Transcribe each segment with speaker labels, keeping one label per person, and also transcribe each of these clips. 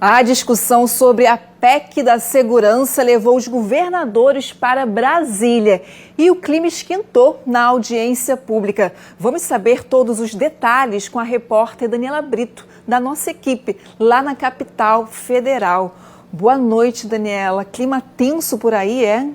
Speaker 1: A discussão sobre a PEC da segurança levou os governadores para Brasília e o clima esquentou na audiência pública. Vamos saber todos os detalhes com a repórter Daniela Brito, da nossa equipe, lá na capital federal. Boa noite, Daniela. Clima tenso por aí, é?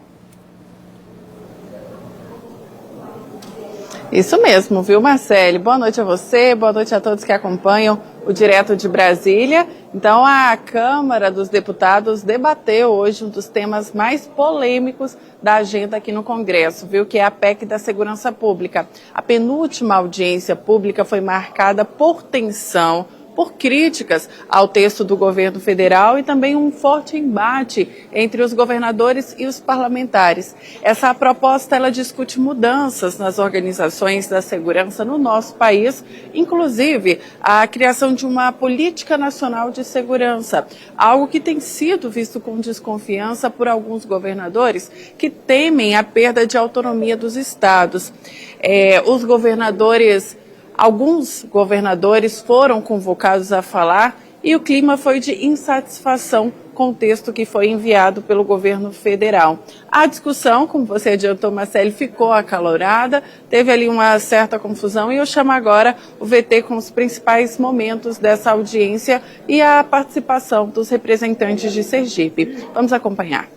Speaker 2: Isso mesmo, viu, Marcele? Boa noite a você, boa noite a todos que acompanham o Direto de Brasília. Então, a Câmara dos Deputados debateu hoje um dos temas mais polêmicos da agenda aqui no Congresso, viu, que é a PEC da Segurança Pública. A penúltima audiência pública foi marcada por tensão, por críticas ao texto do governo federal e também um forte embate entre os governadores e os parlamentares. Essa proposta, ela discute mudanças nas organizações da segurança no nosso país, inclusive a criação de uma política nacional de segurança, algo que tem sido visto com desconfiança por alguns governadores que temem a perda de autonomia dos estados. Alguns governadores foram convocados a falar e o clima foi de insatisfação com o texto que foi enviado pelo governo federal. A discussão, como você adiantou, Marcele, ficou acalorada, teve ali uma certa confusão e eu chamo agora o VT com os principais momentos dessa audiência e a participação dos representantes de Sergipe. Vamos acompanhar.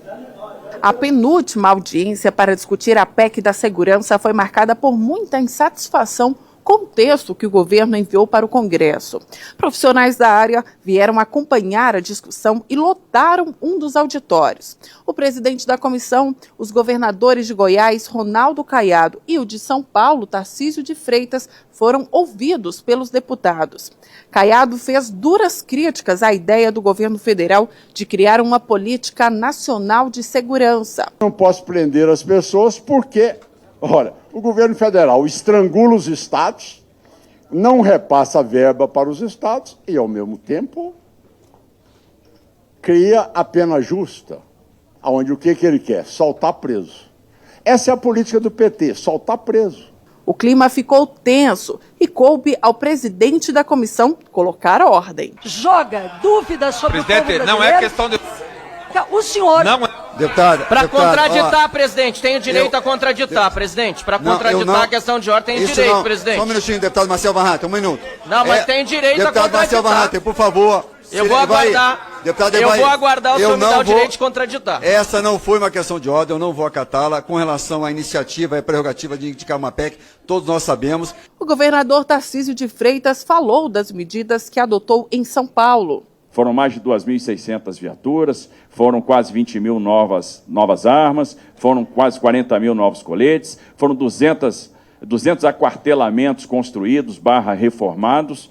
Speaker 2: A penúltima audiência para discutir a PEC da segurança foi marcada por muita insatisfação com o texto que o governo enviou para o Congresso. Profissionais da área vieram acompanhar a discussão e lotaram um dos auditórios. O presidente da comissão, os governadores de Goiás, Ronaldo Caiado, e o de São Paulo, Tarcísio de Freitas, foram ouvidos pelos deputados. Caiado fez duras críticas à ideia do governo federal de criar uma política nacional de segurança.
Speaker 3: Não posso prender as pessoas porque, olha, o governo federal estrangula os estados, não repassa verba para os estados e, ao mesmo tempo, cria a pena justa, onde o que ele quer? Soltar preso. Essa é a política do PT, soltar preso.
Speaker 2: O clima ficou tenso e coube ao presidente da comissão colocar a ordem.
Speaker 4: Joga dúvidas sobre o povo brasileiro.
Speaker 5: Não é questão de...
Speaker 4: O senhor...
Speaker 5: Não,
Speaker 6: deputado,
Speaker 5: para contraditar, presidente, tenho direito a contraditar, presidente. Para contraditar a questão de ordem, tem direito,
Speaker 6: não.
Speaker 5: presidente.
Speaker 6: Só um minutinho, deputado Marcel Van Hatten, um minuto.
Speaker 5: Não, mas tem direito a contraditar.
Speaker 6: Deputado Marcel Van Hatten, por favor.
Speaker 5: Eu vou aguardar. Eu vou aguardar o senhor me dar o direito de contraditar.
Speaker 6: Essa não foi uma questão de ordem, eu não vou acatá-la. Com relação à iniciativa e à prerrogativa de indicar uma PEC, todos nós sabemos.
Speaker 2: O governador Tarcísio de Freitas falou das medidas que adotou em São Paulo.
Speaker 7: Foram mais de 2.600 viaturas, foram quase 20 mil novas armas, foram quase 40 mil novos coletes, foram 200 aquartelamentos construídos, reformados,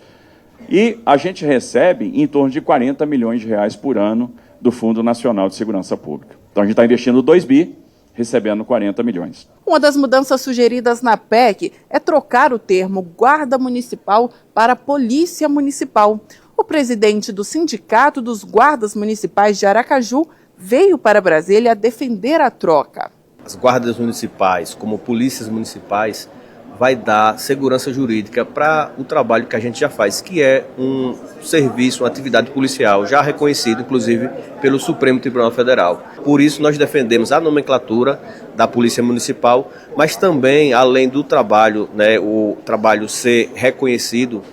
Speaker 7: e a gente recebe em torno de 40 milhões de reais por ano do Fundo Nacional de Segurança Pública. Então a gente está investindo 2 bi, recebendo 40 milhões.
Speaker 2: Uma das mudanças sugeridas na PEC é trocar o termo Guarda Municipal para Polícia Municipal. O presidente do Sindicato dos Guardas Municipais de Aracaju veio para Brasília defender a troca.
Speaker 8: As guardas municipais, como polícias municipais, vai dar segurança jurídica para o trabalho que a gente já faz, que é um serviço, uma atividade policial já reconhecido, inclusive, pelo Supremo Tribunal Federal. Por isso, nós defendemos a nomenclatura da Polícia Municipal, mas também, além do trabalho, o trabalho ser reconhecido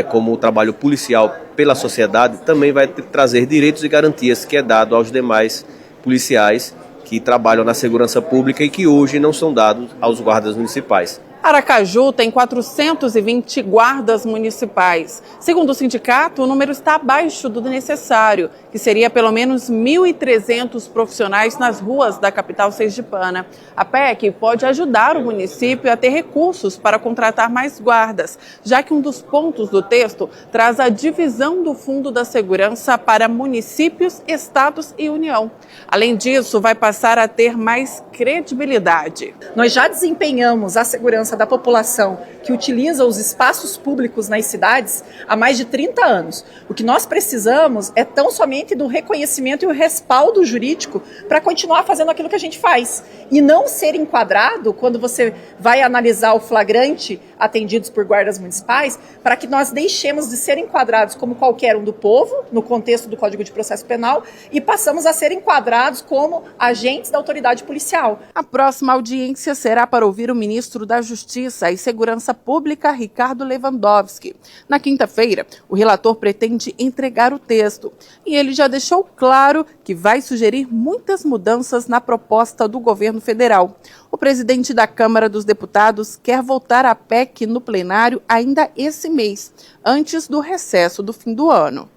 Speaker 8: como o trabalho policial pela sociedade, também vai trazer direitos e garantias que é dado aos demais policiais que trabalham na segurança pública e que hoje não são dados aos guardas municipais.
Speaker 2: Aracaju tem 420 guardas municipais. Segundo o sindicato, o número está abaixo do necessário, que seria pelo menos 1.300 profissionais nas ruas da capital sergipana. A PEC pode ajudar o município a ter recursos para contratar mais guardas, já que um dos pontos do texto traz a divisão do Fundo da Segurança para municípios, estados e União. Além disso, vai passar a ter mais credibilidade.
Speaker 1: Nós já desempenhamos a segurança
Speaker 9: segurança da população que utiliza os espaços públicos nas cidades há mais de 30 anos. O que nós precisamos é tão somente do reconhecimento e o respaldo jurídico para continuar fazendo aquilo que a gente faz. E não ser enquadrado, quando você vai analisar o flagrante atendidos por guardas municipais, para que nós deixemos de ser enquadrados como qualquer um do povo, no contexto do Código de Processo Penal, e passamos a ser enquadrados como agentes da autoridade policial.
Speaker 2: A próxima audiência será para ouvir o ministro da Justiça e Segurança Pública, Ricardo Lewandowski. Na quinta-feira, o relator pretende entregar o texto e ele já deixou claro que vai sugerir muitas mudanças na proposta do governo federal. O presidente da Câmara dos Deputados quer votar a PEC no plenário ainda esse mês, antes do recesso do fim do ano.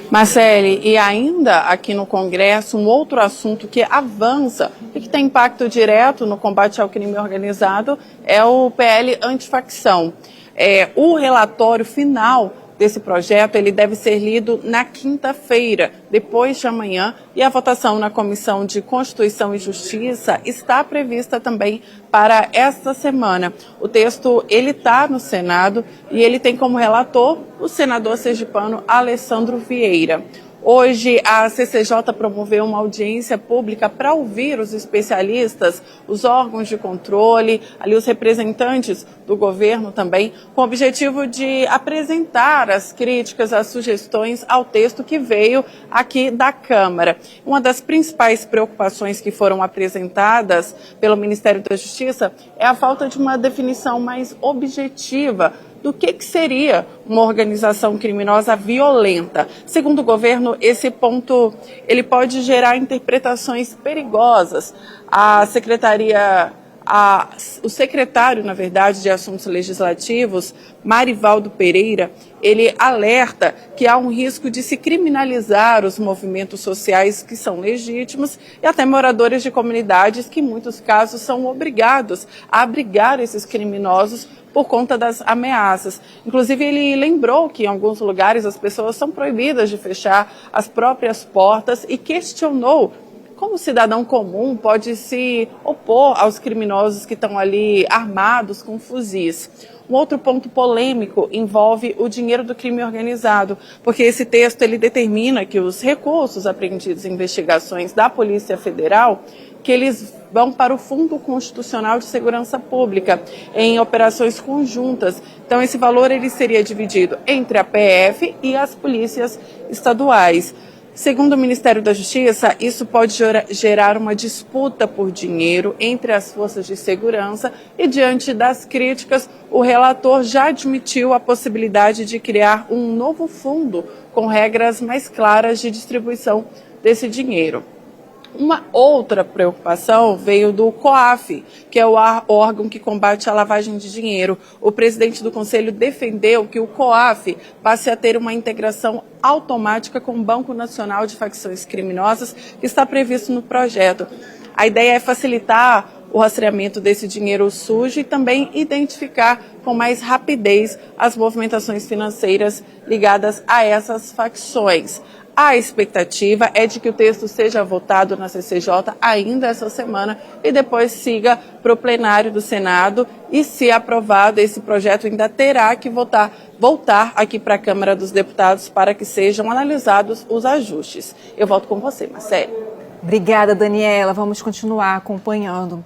Speaker 2: Marcele, e ainda aqui no Congresso, um outro assunto que avança e que tem impacto direto no combate ao crime organizado é o PL antifacção. O relatório final desse projeto ele deve ser lido na quinta-feira, depois de amanhã, e a votação na Comissão de Constituição e Justiça está prevista também para esta semana. O texto ele está no Senado e ele tem como relator o senador sergipano Alessandro Vieira. Hoje, a CCJ promoveu uma audiência pública para ouvir os especialistas, os órgãos de controle, ali os representantes do governo também, com o objetivo de apresentar as críticas, as sugestões ao texto que veio aqui da Câmara. Uma das principais preocupações que foram apresentadas pelo Ministério da Justiça é a falta de uma definição mais objetiva do que seria uma organização criminosa violenta. Segundo o governo, esse ponto ele pode gerar interpretações perigosas. O secretário, na verdade, de Assuntos Legislativos, Marivaldo Pereira, ele alerta que há um risco de se criminalizar os movimentos sociais que são legítimos e até moradores de comunidades que, em muitos casos, são obrigados a abrigar esses criminosos por conta das ameaças. Inclusive, ele lembrou que em alguns lugares as pessoas são proibidas de fechar as próprias portas e questionou como o cidadão comum pode se opor aos criminosos que estão ali armados com fuzis. Um outro ponto polêmico envolve o dinheiro do crime organizado, porque esse texto ele determina que os recursos apreendidos em investigações da Polícia Federal, que eles vão para o Fundo Constitucional de Segurança Pública, em operações conjuntas. Então, esse valor ele seria dividido entre a PF e as polícias estaduais. Segundo o Ministério da Justiça, isso pode gerar uma disputa por dinheiro entre as forças de segurança e, diante das críticas, o relator já admitiu a possibilidade de criar um novo fundo com regras mais claras de distribuição desse dinheiro. Uma outra preocupação veio do COAF, que é o órgão que combate a lavagem de dinheiro. O presidente do Conselho defendeu que o COAF passe a ter uma integração automática com o Banco Nacional de Facções Criminosas, que está previsto no projeto. A ideia é facilitar o rastreamento desse dinheiro sujo e também identificar com mais rapidez as movimentações financeiras ligadas a essas facções. A expectativa é de que o texto seja votado na CCJ ainda essa semana e depois siga para o plenário do Senado e, se aprovado, esse projeto ainda terá que voltar aqui para a Câmara dos Deputados para que sejam analisados os ajustes. Eu volto com você, Marcele.
Speaker 1: Obrigada, Daniela. Vamos continuar acompanhando.